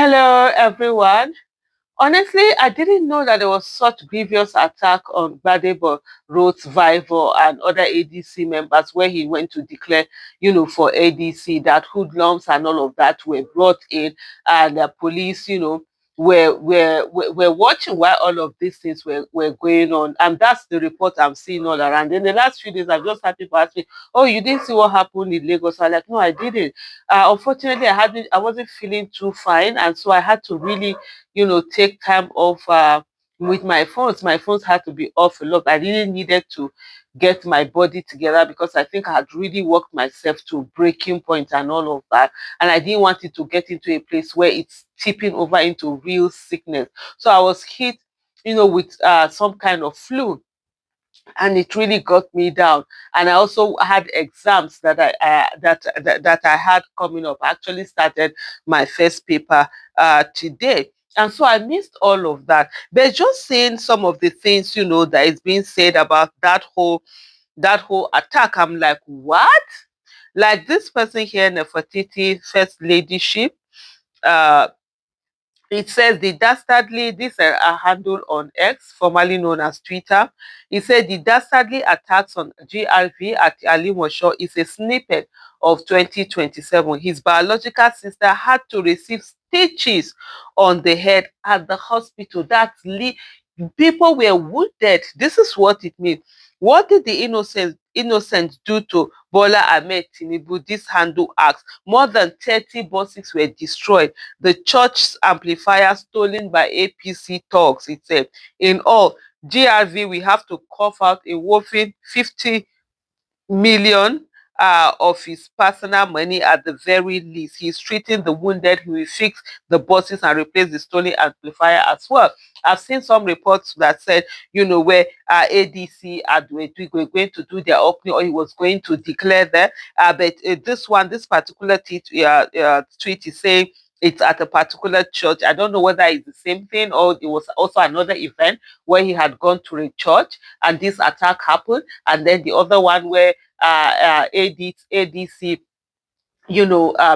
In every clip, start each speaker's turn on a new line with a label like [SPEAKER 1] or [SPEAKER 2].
[SPEAKER 1] Hello, everyone. Honestly, I didn't know that there was such grievous attack on Gbadebo Road's Vival and other ADC members where he went to declare, for ADC that hoodlums and all of that were brought in and the police, were watching while all of these things were going on. And that's the report I'm seeing all around. In the last few days, I've just had people ask me, oh, you didn't see what happened in Lagos? I'm like, no, I didn't. Unfortunately, I wasn't feeling too fine. And so I had to really take time off with my phones. My phones had to be off a lot. I really needed to get my body together because I think I had really worked myself to breaking point and all of that. And I didn't want it to get into a place where it's tipping over into real sickness. So I was hit, with some kind of flu, and it really got me down. And I also had exams that I had coming up. I actually started my first paper today. And so I missed all of that. But just saying some of the things, that is being said about that whole attack, I'm like, what? Like this person here, Nefertiti, first ladyship, uh, it says the dastardly, this is a handle on X, formerly known as Twitter. It said the dastardly attacks on GRV at Ali Mosho is a snippet of 2027. His biological sister had to receive stitches on the head at the hospital. People were wounded. This is what it means. What did the innocent do to Bola Ahmed Tinubu? This handle asks. More than 30 buses were destroyed. The church's amplifier stolen by APC thugs. It said, in all, GRV we have to cough out a whopping 50 million of his personal money at the very least. He's treating the wounded. He will fix the buses and replace the stolen amplifier as well. I've seen some reports that said, where ADC were going to do their opening or he was going to declare that. But this particular tweet is saying it's at a particular church. I don't know whether it's the same thing or it was also another event where he had gone to a church and this attack happened. And then the other one where ADC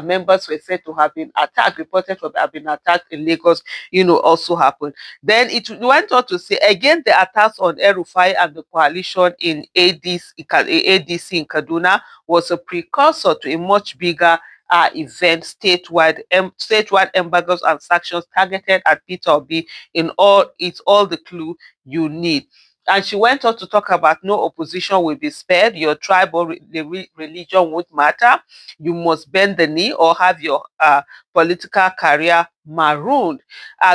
[SPEAKER 1] members were said to have been attacked, reported to have been attacked in Lagos, also happened. Then it went on to say, again, the attacks on El-Rufai and the coalition in ADC in Kaduna was a precursor to a much bigger event, statewide embargoes and sanctions targeted at Peter Obi. It's all the clue you need. And she went on to talk about no opposition will be spared. Your tribe or religion won't matter. You must bend the knee or have your political career marooned.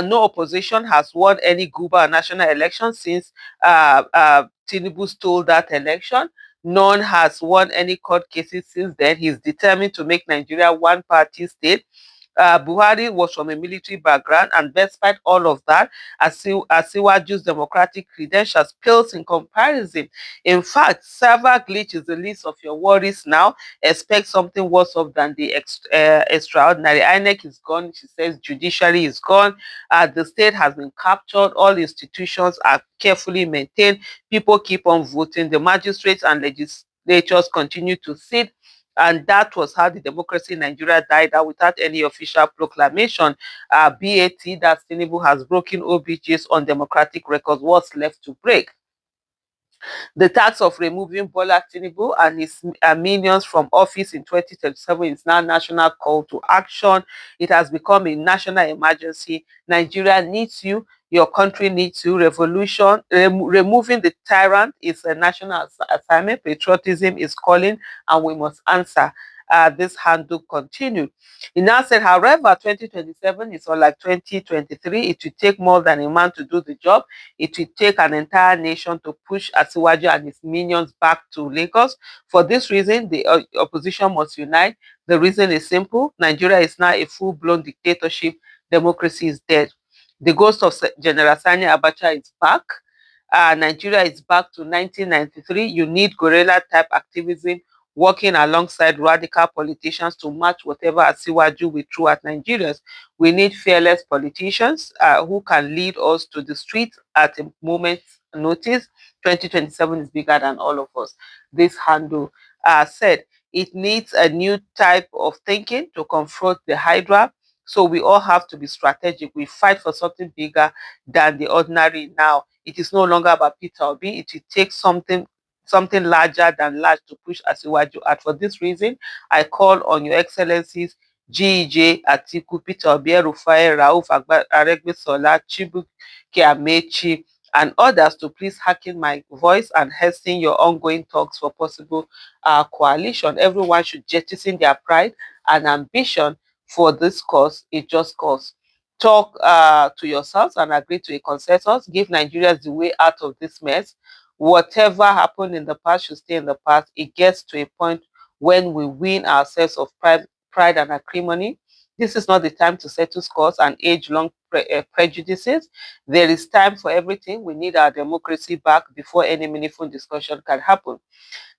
[SPEAKER 1] No opposition has won any guber or national election since Tinubu stole that election. None has won any court cases since then. He's determined to make Nigeria one party state. Buhari was from a military background, and despite all of that, Asiwaju's democratic credentials pales in comparison. In fact, server glitch is the least of your worries now. Expect something worse off than the extraordinary. INEC is gone. She says judiciary is gone. The state has been captured. All institutions are carefully maintained. People keep on voting. The magistrates and legislatures continue to sit, and that was how the democracy in Nigeria died out without any official proclamation. BAT, that Tinubu has broken OBJ's on democratic records, was left to break. The task of removing Bola Tinubu and his minions from office in 2037 is now national call to action. It has become a national emergency. Nigeria needs you. Your country needs you. Removing the tyrant is a national assignment. Patriotism is calling, and we must answer. This handle continued. He now said, however, 2027 is unlike 2023. It will take more than a man to do the job. It will take an entire nation to push Asiwaju and his minions back to Lagos. For this reason, the opposition must unite. The reason is simple. Nigeria is now a full-blown dictatorship. Democracy is dead. The ghost of General Sani Abacha is back. Nigeria is back to 1993. You need guerrilla-type activism working alongside radical politicians to match whatever Asiwaju will throw at Nigerians. We need fearless politicians who can lead us to the streets at a moment's notice. 2027 is bigger than all of us. This handle said it needs a new type of thinking to confront the Hydra. So we all have to be strategic. We fight for something bigger than the ordinary now. It is no longer about Peter Obi. It will take something larger than large to push Asiwaju out. For this reason, I call on your excellencies GEJ, Atiku, Peter Obi, Rufai, Rauf Aregbesola, Chibuike Amechi, and others to please hearken my voice and hasten your ongoing talks for possible coalition. Everyone should jettison their pride and ambition for this cause, a just cause. Talk to yourselves and agree to a consensus. Give Nigerians the way out of this mess. Whatever happened in the past should stay in the past. It gets to a point when we win ourselves of pride and acrimony. This is not the time to settle scores and age-long prejudices. There is time for everything. We need our democracy back before any meaningful discussion can happen.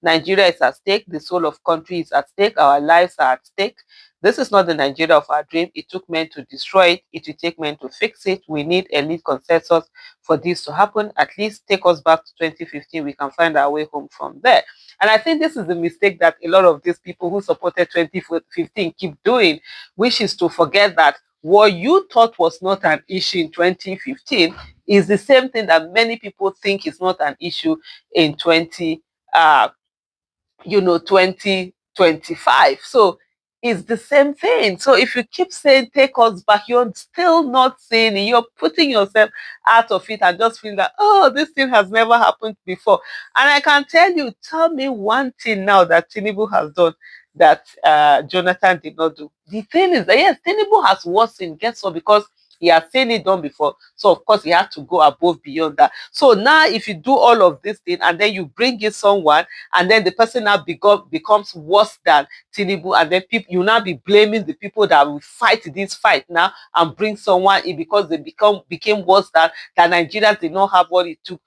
[SPEAKER 1] Nigeria is at stake. The soul of country is at stake. Our lives are at stake. This is not the Nigeria of our dream. It took men to destroy it. It will take men to fix it. We need elite consensus for this to happen. At least take us back to 2015. We can find our way home from there. And I think this is the mistake that a lot of these people who supported 2015 keep doing, which is to forget that what you thought was not an issue in 2015 is the same thing that many people think is not an issue in 2025. So it's the same thing. So if you keep saying take us back, you're still not saying it. You're putting yourself out of it and just feel that, oh, this thing has never happened before. And I can tell you, tell me one thing now that Tinubu has done that Jonathan did not do. The thing is that, yes, Tinubu has worsened. Guess what? Because he has seen it done before. So, of course, he had to go above beyond that. So now if you do all of this thing and then you bring in someone and then the person now becomes worse than Tinubu, and then people, you now be blaming the people that will fight this fight now and bring someone in because they became worse than Nigerians did not have what it took,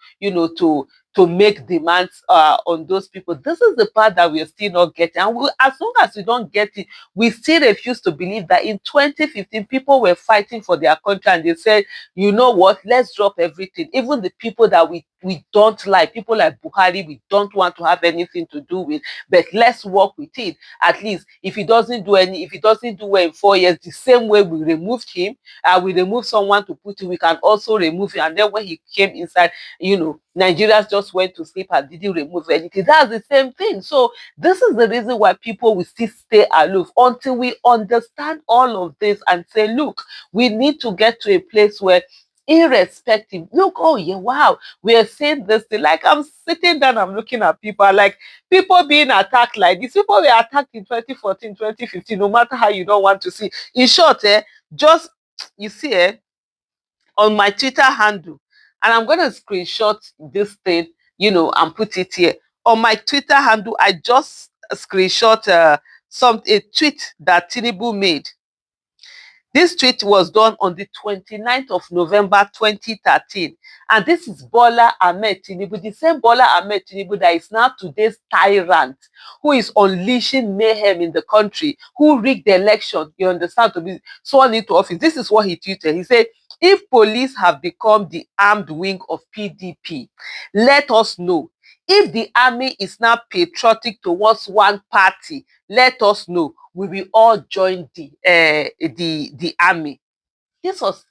[SPEAKER 1] to make demands on those people. This is the part that we are still not getting. And as long as we don't get it, we still refuse to believe that in 2015, people were fighting for their country and they said, you know what, let's drop everything. Even the people that we don't like, people like Buhari, we don't want to have anything to do with, but let's work with it. At least if he doesn't do well in 4 years, the same way we removed him, we removed someone to put him, we can also remove him. And then when he came inside, Nigerians just went to sleep and didn't remove anything. That's the same thing. So this is the reason why people will still stay aloof until we understand all of this and say, look, we need to get to a place where irrespective, look, oh yeah, wow, we are saying this thing. Like I'm sitting down, I'm looking at people, like people being attacked like this. People were attacked in 2014, 2015, no matter how you don't want to see. In short, just, you see, on my Twitter handle, and I'm going to screenshot this thing, and put it here. On my Twitter handle, I just screenshot a tweet that Tinubu made. This tweet was done on the 29th of November 2013. And this is Bola Ahmed Tinubu, the same Bola Ahmed Tinubu that is now today's tyrant, who is unleashing mayhem in the country, who rigged the election, you understand, to be sworn into office. This is what he tweeted. He said, if police have become the armed wing of PDP, let us know. If the army is now patriotic towards one party, let us know. We will all join the army. This was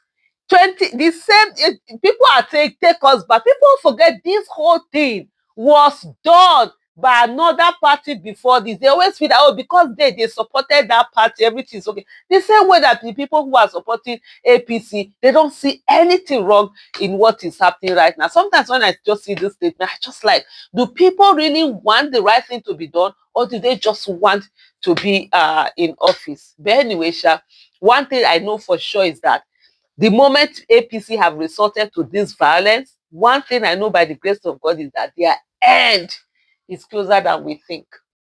[SPEAKER 1] 20, the same, people are saying take us back. People forget this whole thing was done by another party before this. They always feel that, oh, because they supported that party, everything is okay. The same way that the people who are supporting APC, they don't see anything wrong in what is happening right now. Sometimes when I just see this statement, I just like, do people really want the right thing to be done, or do they just want to be in office? But anyway, one thing I know for sure is that the moment APC have resorted to this violence, one thing I know by the grace of God is that their end is closer than we think.